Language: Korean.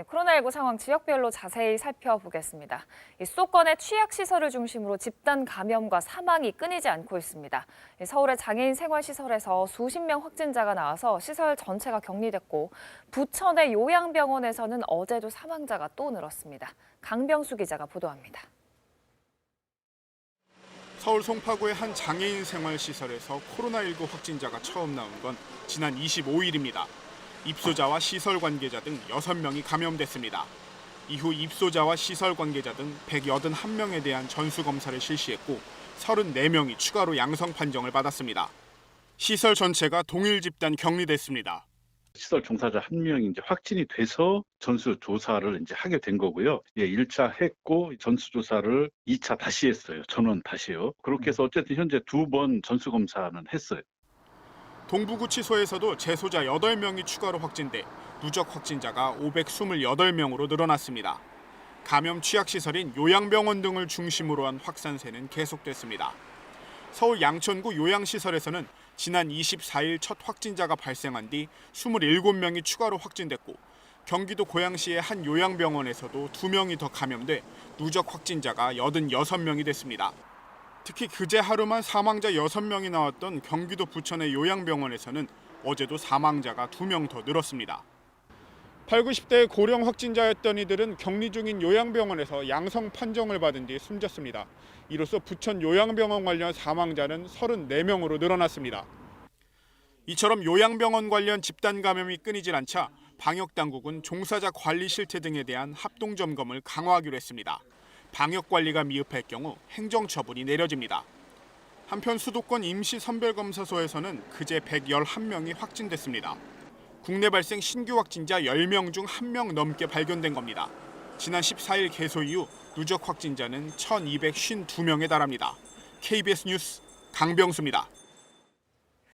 코로나19 상황 지역별로 자세히 살펴보겠습니다. 수도권의 취약시설을 중심으로 집단 감염과 사망이 끊이지 않고 있습니다. 서울의 장애인 생활시설에서 수십 명 확진자가 나와서 시설 전체가 격리됐고, 부천의 요양병원에서는 어제도 사망자가 또 늘었습니다. 강병수 기자가 보도합니다. 서울 송파구의 한 장애인 생활시설에서 코로나19 확진자가 처음 나온 건 지난 25일입니다. 입소자와 시설 관계자 등 6명이 감염됐습니다. 이후 입소자와 시설 관계자 등 181명에 대한 전수검사를 실시했고 34명이 추가로 양성 판정을 받았습니다. 시설 전체가 동일 집단 격리됐습니다. 시설 종사자 한 명이 이제 확진이 돼서 전수조사를 이제 하게 된 거고요. 1차 했고 전수조사를 2차 다시 했어요. 전원 다시요. 그렇게 해서 어쨌든 현재 2번 전수검사는 했어요. 동부구치소에서도 재소자 8명이 추가로 확진돼 누적 확진자가 528명으로 늘어났습니다. 감염 취약시설인 요양병원 등을 중심으로 한 확산세는 계속됐습니다. 서울 양천구 요양시설에서는 지난 24일 첫 확진자가 발생한 뒤 27명이 추가로 확진됐고, 경기도 고양시의 한 요양병원에서도 2명이 더 감염돼 누적 확진자가 86명이 됐습니다. 특히 그제 하루만 사망자 6명이 나왔던 경기도 부천의 요양병원에서는 어제도 사망자가 2명 더 늘었습니다. 8, 90대의 고령 확진자였던 이들은 격리 중인 요양병원에서 양성 판정을 받은 뒤 숨졌습니다. 이로써 부천 요양병원 관련 사망자는 34명으로 늘어났습니다. 이처럼 요양병원 관련 집단 감염이 끊이질 않자 방역당국은 종사자 관리 실태 등에 대한 합동점검을 강화하기로 했습니다. 방역관리가 미흡할 경우 행정처분이 내려집니다. 한편 수도권 임시선별검사소에서는 그제 111명이 확진됐습니다. 국내 발생 신규 확진자 10명 중 1명 넘게 발견된 겁니다. 지난 14일 개소 이후 누적 확진자는 1,252명에 달합니다. KBS 뉴스 강병수입니다.